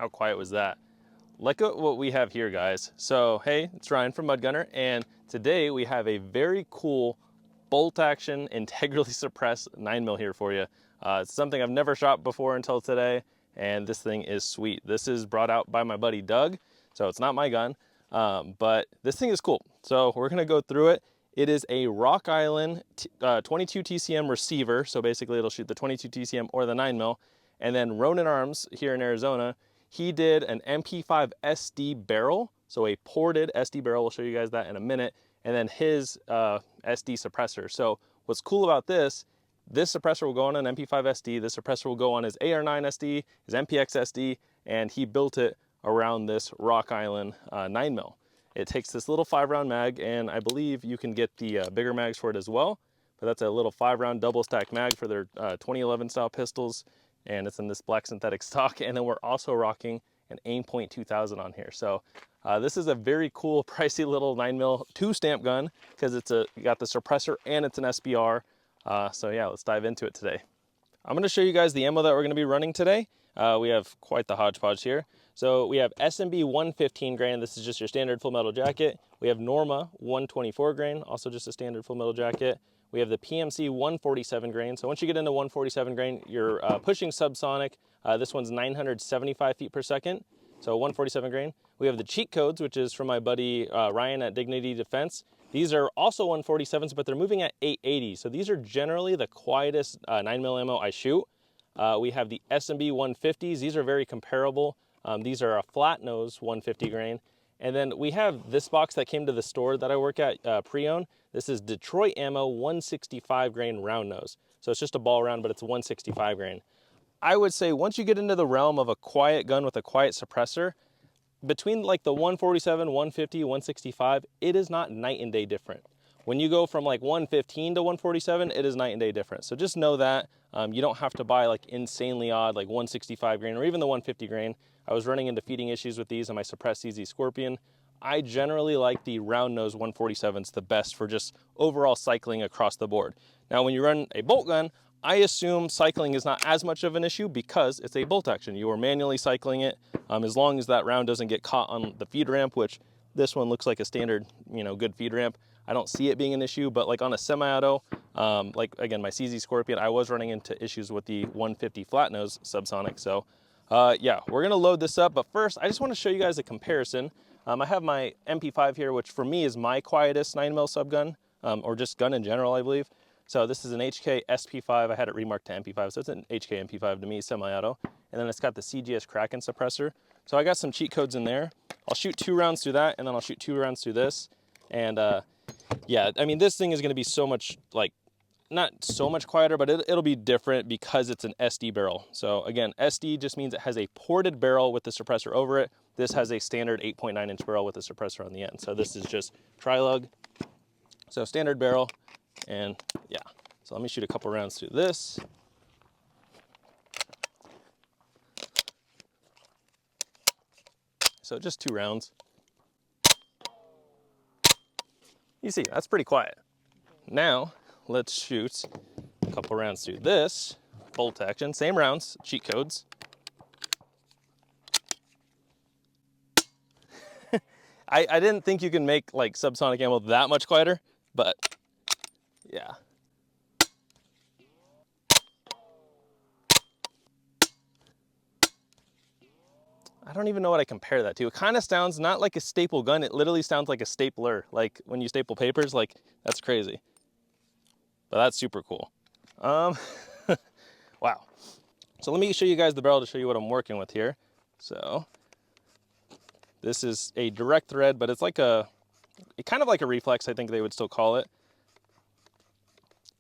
How quiet was that? Look at what we have here, guys. So, hey, it's Ryan from Mud Gunner, and today we have a very cool bolt action integrally suppressed 9mm here for you. It's something I've never shot before until today, and this thing is sweet. This is brought out by my buddy Doug, so it's not my gun, but this thing is cool. So we're gonna go through it. It is a Rock Island 22 TCM receiver, so basically it'll shoot the 22 TCM or the 9mm, and then Ronin Arms here in Arizona, he did an MP5 SD barrel, so a ported SD barrel. We'll show you guys that in a minute. And then his SD suppressor. So what's cool about this suppressor will go on an MP5 SD, this suppressor will go on his AR9 SD, his MPX SD, and he built it around this Rock Island 9mm. It takes this little 5-round mag, and I believe you can get the bigger mags for it as well, but that's a little 5-round double stack mag for their 2011 style pistols, and it's in this black synthetic stock. And then we're also rocking an Aimpoint 2000 on here. So this is a very cool, pricey little 9mm 2-stamp gun because you got the suppressor and it's an SBR. So yeah, let's dive into it today. I'm going to show you guys the ammo that we're going to be running today. We have quite the hodgepodge here. So we have SMB 115 grain. This is just your standard full metal jacket. We have Norma 124 grain, also just a standard full metal jacket. We have the PMC 147 grain. So once you get into 147 grain, you're pushing subsonic. This one's 975 feet per second. So 147 grain. We have the cheat codes, which is from my buddy Ryan at Dignity Defense. These are also 147s, but they're moving at 880. So these are generally the quietest 9mm ammo I shoot. We have the SMB 150s. These are very comparable. These are a flat nose 150 grain. And then we have this box that came to the store that I work at, pre-owned. This is Detroit Ammo 165 grain round nose. So it's just a ball round, but it's 165 grain. I would say once you get into the realm of a quiet gun with a quiet suppressor, between like the 147, 150, 165, it is not night and day different. When you go from like 115 to 147, it is night and day different. So just know that you don't have to buy like insanely odd, like 165 grain or even the 150 grain. I was running into feeding issues with these on my suppressed CZ Scorpion. I generally like the round nose 147s the best for just overall cycling across the board. Now, when you run a bolt gun, I assume cycling is not as much of an issue because it's a bolt action. You are manually cycling it as long as that round doesn't get caught on the feed ramp, which this one looks like a standard, good feed ramp. I don't see it being an issue, but like on a semi-auto, like again, my CZ Scorpion, I was running into issues with the 150 flat nose subsonic. So yeah, we're gonna load this up, but first I just wanna show you guys a comparison. I have my MP5 here, which for me is my quietest 9mm subgun, or just gun in general, I believe. So this is an HK SP5. I had it remarked to MP5, so it's an HK MP5 to me, semi-auto. And then it's got the CGS Kraken suppressor. So I got some cheat codes in there. I'll shoot 2 rounds through that, and then I'll shoot 2 rounds through this. And yeah, I mean, this thing is gonna be so much, like, not so much quieter, but it'll be different because it's an SD barrel. So again, SD just means it has a ported barrel with the suppressor over it. This has a standard 8.9 inch barrel with a suppressor on the end. So this is just tri-lug. So standard barrel, and yeah. So let me shoot a couple rounds through this. So just 2 rounds. You see, that's pretty quiet. Now, let's shoot a couple rounds through this bolt action. Same rounds, cheat codes. I didn't think you can make like subsonic ammo that much quieter, but yeah. I don't even know what I compare that to. It kind of sounds not like a staple gun. It literally sounds like a stapler. Like when you staple papers, like that's crazy. But that's super cool. Wow. So let me show you guys the barrel to show you what I'm working with here. So this is a direct thread, but it's like kind of like a reflex, I think they would still call it,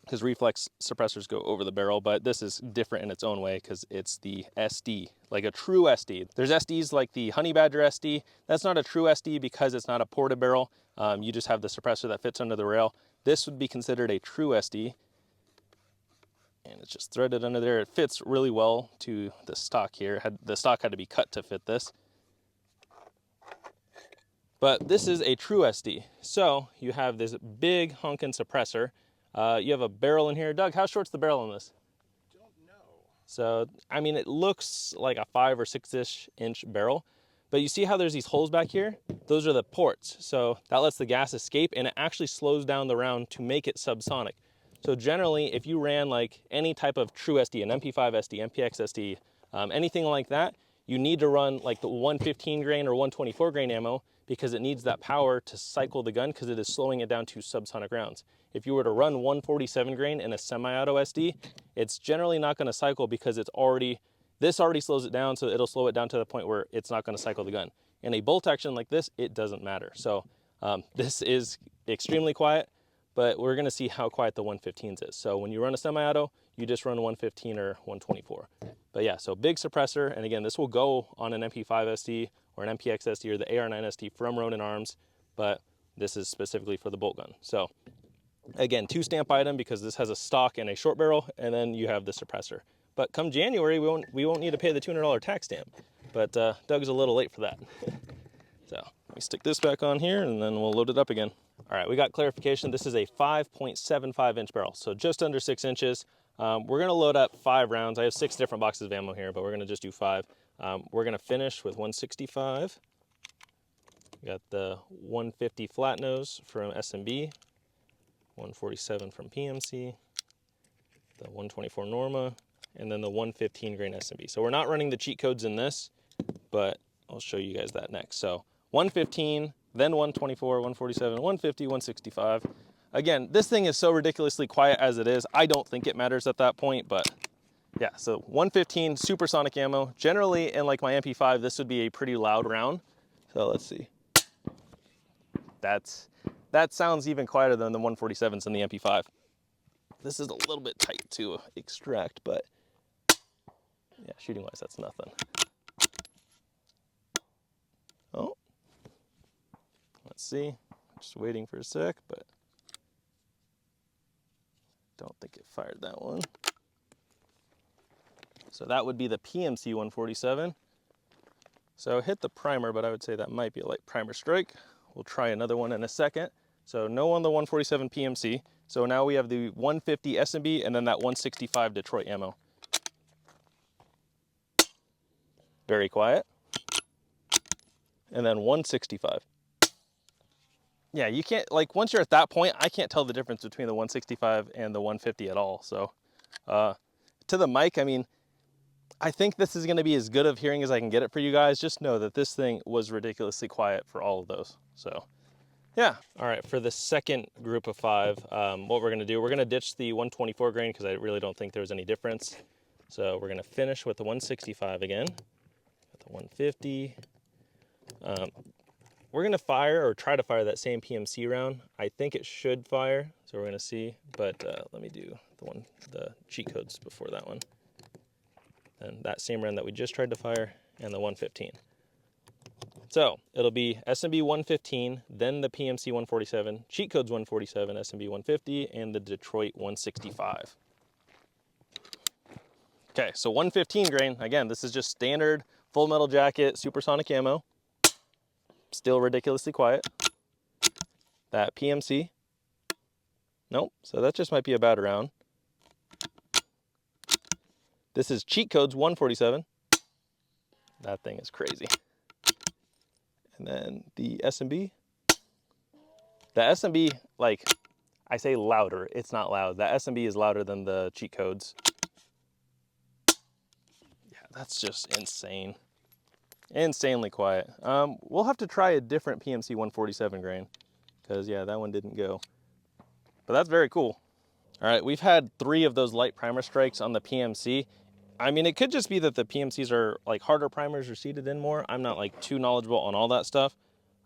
because reflex suppressors go over the barrel, but this is different in its own way because it's the SD, like a true SD. There's SDs like the Honey Badger SD. That's not a true SD because it's not a ported barrel. You just have the suppressor that fits under the rail. This would be considered a true SD. And it's just threaded under there. It fits really well to the stock here. The stock had to be cut to fit this. But this is a true SD. So you have this big honkin' suppressor. You have a barrel in here. Doug, how short's the barrel on this? Don't know. So, I mean, it looks like a 5 or 6-inch barrel, but you see how there's these holes back here? Those are the ports. So that lets the gas escape, and it actually slows down the round to make it subsonic. So generally, if you ran like any type of true SD, an MP5 SD, MPX SD, anything like that, you need to run like the 115 grain or 124 grain ammo because it needs that power to cycle the gun because it is slowing it down to subsonic rounds. If you were to run 147 grain in a semi-auto SD, it's generally not going to cycle because this already slows it down, so it'll slow it down to the point where it's not going to cycle the gun. In a bolt action like this, it doesn't matter. So this is extremely quiet, but we're going to see how quiet the 115s is. So when you run a semi-auto, you just run 115 or 124. But yeah, so big suppressor, and again, this will go on an MP5 SD or an MPX SD or the AR9 SD from Ronin Arms, but this is specifically for the bolt gun. So again, 2-stamp item because this has a stock and a short barrel, and then you have the suppressor. But come January, we won't need to pay the $200 tax stamp. But Doug's a little late for that. So let me stick this back on here, and then we'll load it up again. All right, we got clarification. This is a 5.75-inch barrel, so just under 6 inches. We're gonna load up 5 rounds. I have 6 different boxes of ammo here, but we're gonna just do 5. We're gonna finish with 165. We got the 150 flat nose from SMB, 147 from PMC, the 124 Norma, and then the 115 grain SMB. So we're not running the cheat codes in this, but I'll show you guys that next. So 115, then 124, 147, 150, 165. Again, this thing is so ridiculously quiet as it is. I don't think it matters at that point, but yeah, so 115 supersonic ammo. Generally in like my MP5, this would be a pretty loud round. So let's see. That sounds even quieter than the 147s in the MP5. This is a little bit tight to extract, but yeah, shooting wise, that's nothing. Oh, let's see. Just waiting for a sec, but don't think it fired that one. So that would be the PMC 147. So hit the primer, but I would say that might be a light primer strike. We'll try another one in a second. So no on the 147 PMC. So now we have the 150 SMB and then that 165 Detroit ammo. Very quiet. And then 165. Yeah, you can't, like once you're at that point, I can't tell the difference between the 165 and the 150 at all. So to the mic, I mean, I think this is gonna be as good of hearing as I can get it for you guys. Just know that this thing was ridiculously quiet for all of those. So yeah. All right, for the second group of 5, what we're gonna do, we're gonna ditch the 124 grain because I really don't think there's any difference. So we're gonna finish with the 165 again, with the 150. We're gonna fire or try to fire that same PMC round. I think it should fire, so we're gonna see, but let me do the cheat codes before that one. And that same round that we just tried to fire, and the 115. So it'll be SMB 115, then the PMC 147, cheat codes 147, SMB 150, and the Detroit 165. Okay, so 115 grain, again, this is just standard full metal jacket, supersonic ammo. Still ridiculously quiet. That PMC, nope, so that just might be a bad round. This is cheat codes 147. That thing is crazy. And then the SMB. The SMB, like I say louder, it's not loud. The SMB is louder than the cheat codes. Yeah, that's just insane. Insanely quiet. We'll have to try a different PMC 147 grain because yeah, that one didn't go. But that's very cool. All right, we've had 3 of those light primer strikes on the PMC. I mean, it could just be that the PMCs are like harder primers or seated in more. I'm not like too knowledgeable on all that stuff.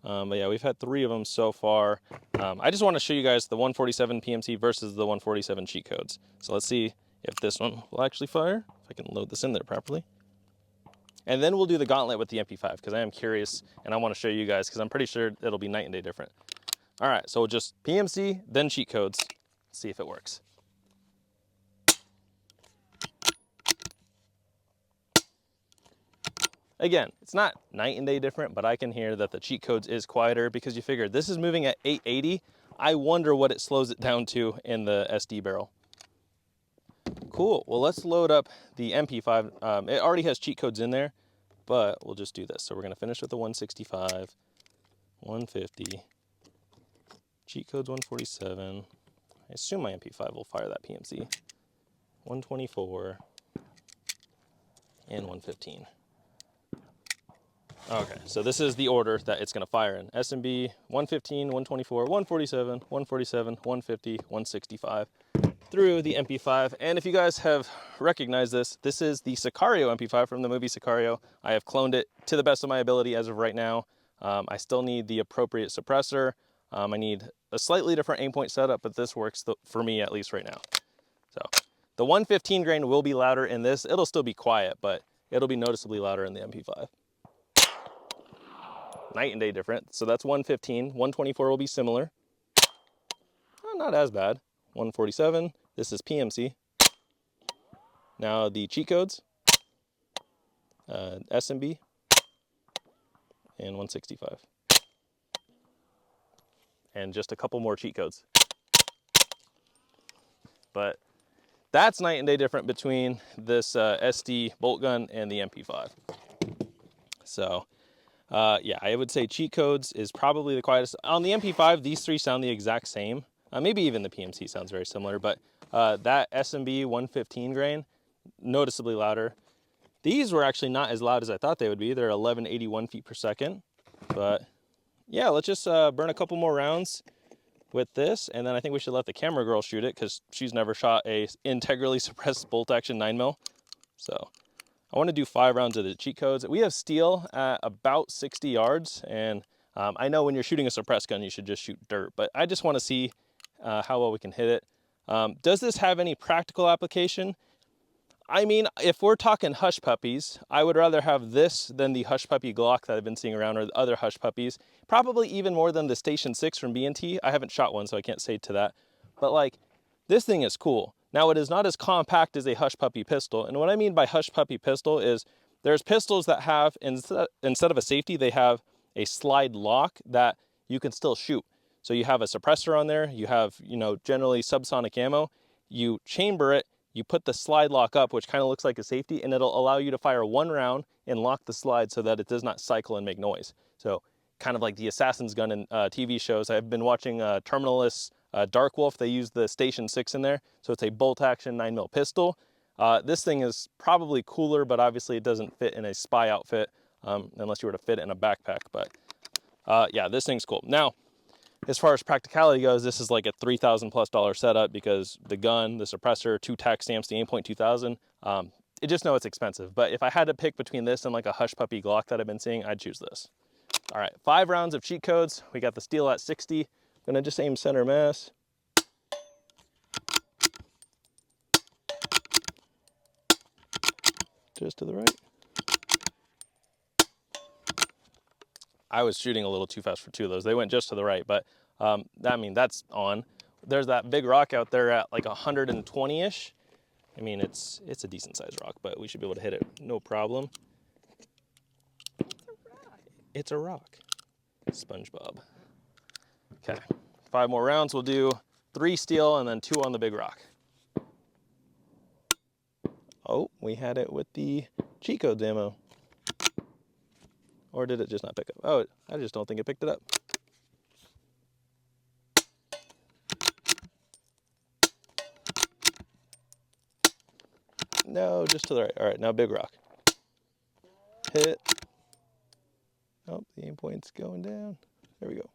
But yeah, we've had 3 of them so far. I just want to show you guys the 147 PMC versus the 147 cheat codes. So let's see if this one will actually fire, if I can load this in there properly. And then we'll do the gauntlet with the MP5 because I am curious and I want to show you guys because I'm pretty sure it'll be night and day different. All right, so we'll just PMC, then cheat codes. Let's see if it works. Again, it's not night and day different, but I can hear that the cheat codes is quieter because you figure this is moving at 880. I wonder what it slows it down to in the SD barrel. Cool. Well, let's load up the MP5. It already has cheat codes in there, but we'll just do this. So we're going to finish with the 165, 150, cheat codes 147. I assume my MP5 will fire that PMC. 124 and 115. Okay, so this is the order that it's going to fire in. SMB 115, 124, 147, 147, 150, 165 through the MP5. And if you guys have recognized this, this is the Sicario MP5 from the movie Sicario. I have cloned it to the best of my ability as of right now. I still need the appropriate suppressor. I need a slightly different aim point setup, but this works for me at least right now. So the 115 grain will be louder in this. It'll still be quiet, but it'll be noticeably louder in the MP5. Night and day different. So that's 115. 124 will be similar. Oh, not as bad. 147. This is PMC. Now the cheat codes. SMB. And 165. And just a couple more cheat codes. But that's night and day different between this SD bolt gun and the MP5. So yeah, I would say cheat codes is probably the quietest. On the MP5, these three sound the exact same. Maybe even the PMC sounds very similar, but that SMB 115 grain, noticeably louder. These were actually not as loud as I thought they would be. They're 1181 feet per second. But yeah, let's just burn a couple more rounds with this, and then I think we should let the camera girl shoot it because she's never shot a integrally suppressed bolt action 9mm. So I want to do 5 rounds of the cheat codes. We have steel at about 60 yards, and I know when you're shooting a suppressed gun, you should just shoot dirt, but I just want to see how well we can hit it. Does this have any practical application? I mean, if we're talking hush puppies, I would rather have this than the hush puppy Glock that I've been seeing around, or the other hush puppies. Probably even more than the Station 6 from B&T. I haven't shot one, so I can't say to that. But like, this thing is cool. Now, it is not as compact as a hush puppy pistol. And what I mean by hush puppy pistol is there's pistols that have, instead of a safety, they have a slide lock that you can still shoot. So you have a suppressor on there, you have, you know, generally subsonic ammo, you chamber it, you put the slide lock up, which kind of looks like a safety, and it'll allow you to fire 1 round and lock the slide so that it does not cycle and make noise. So kind of like the assassin's gun in TV shows. I've been watching Terminalist's Dark Wolf. They use the Station 6 in there. So it's a bolt action 9mm pistol. This thing is probably cooler, but obviously it doesn't fit in a spy outfit unless you were to fit it in a backpack. But yeah, this thing's cool. Now, as far as practicality goes, this is like a $3,000+ setup because the gun, the suppressor, 2 tax stamps, the aimpoint 2000. I just know it's expensive. But if I had to pick between this and like a hush puppy Glock that I've been seeing, I'd choose this. All right, 5 rounds of cheat codes. We got the steel at 60. I'm gonna just aim center mass. Just to the right. I was shooting a little too fast for 2 of those. They went just to the right, but I mean, that's on. There's that big rock out there at like 120-ish. I mean, it's a decent sized rock, but we should be able to hit it no problem. It's a rock. SpongeBob. Okay, 5 more rounds. We'll do 3 steel and then 2 on the big rock. Oh, we had it with the cheat codes ammo. Or did it just not pick up? Oh, I just don't think it picked it up. No, just to the right. All right, now big rock. Hit. Oh, the aim point's going down. There we go.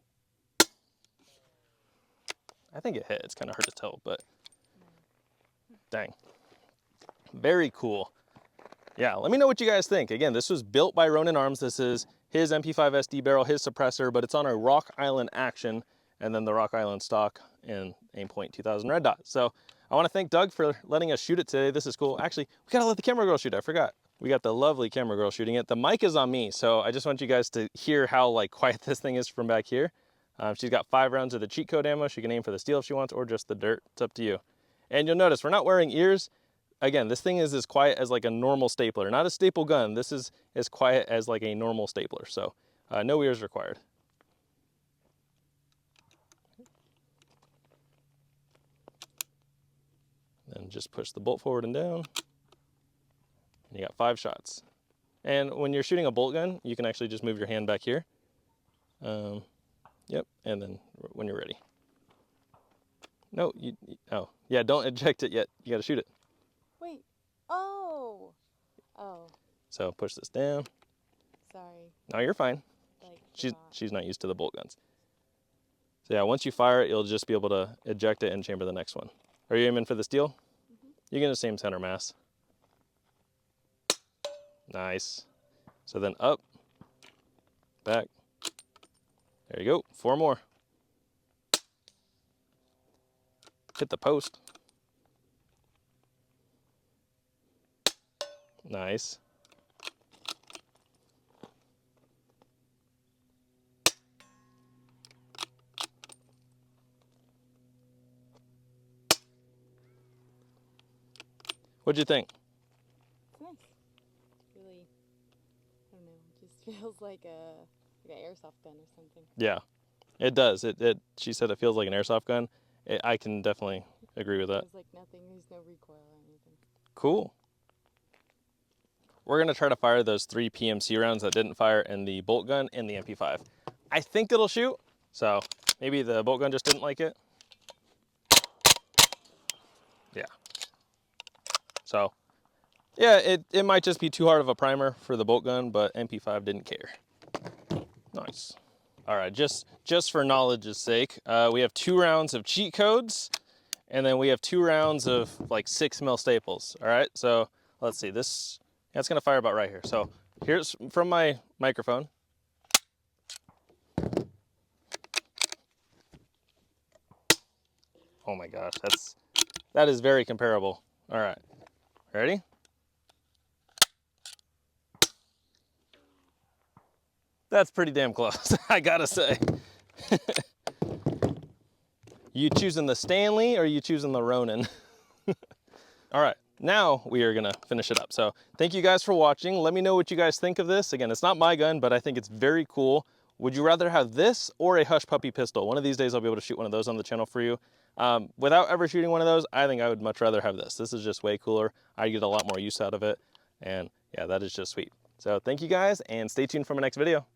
I think it hit. It's kind of hard to tell, but dang. Very cool. Yeah, let me know what you guys think. Again, this was built by Ronin Arms. This is his MP5 SD barrel, his suppressor, but it's on a Rock Island action, and then the Rock Island stock and aimpoint 2000 red dot. So I want to thank Doug for letting us shoot it today. This is cool. Actually, we got to let the camera girl shoot it. I forgot. We got the lovely camera girl shooting it. The mic is on me, so I just want you guys to hear how like quiet this thing is from back here. She's got 5 rounds of the cheat code ammo. She can aim for the steel if she wants, or just the dirt. It's up to you. And you'll notice we're not wearing ears. Again, this thing is as quiet as like a normal stapler. Not a staple gun. This is as quiet as like a normal stapler. So no ears required. And then just push the bolt forward and down. And you got 5 shots. And when you're shooting a bolt gun, you can actually just move your hand back here. Yep, and then when you're ready. No, oh, yeah, don't eject it yet. You gotta shoot it. Wait, oh. So push this down. Sorry. No, you're fine. Like She's not used to the bolt guns. So yeah, once you fire it, you'll just be able to eject it and chamber the next one. Are you aiming for the steel? You're gonna same center mass. Nice. So then up, back. There you go, 4 more. Hit the post. Nice. What'd you think? It's nice. It's really, I don't know, it just feels like an airsoft gun or something. Yeah, it does. She said it feels like an airsoft gun. I can definitely agree with that. There's like nothing, there's no recoil or anything. Cool. We're gonna try to fire those 3 PMC rounds that didn't fire in the bolt gun and the MP5. I think it'll shoot, so maybe the bolt gun just didn't like it. Yeah. So, yeah, it might just be too hard of a primer for the bolt gun, but MP5 didn't care. Nice. All right, just for knowledge's sake, we have 2 rounds of cheat codes, and then we have 2 rounds of like 6mm staples. All right, so let's see, that's gonna fire about right here. So here's from my microphone. Oh my gosh, that is very comparable. All right, ready? That's pretty damn close, I gotta say. You choosing the Stanley or you choosing the Ronin? All right, now we are gonna finish it up. So thank you guys for watching. Let me know what you guys think of this. Again, it's not my gun, but I think it's very cool. Would you rather have this or a Hush Puppy pistol? One of these days I'll be able to shoot one of those on the channel for you. Without ever shooting one of those, I think I would much rather have this. This is just way cooler. I get a lot more use out of it. And yeah, that is just sweet. So thank you guys and stay tuned for my next video.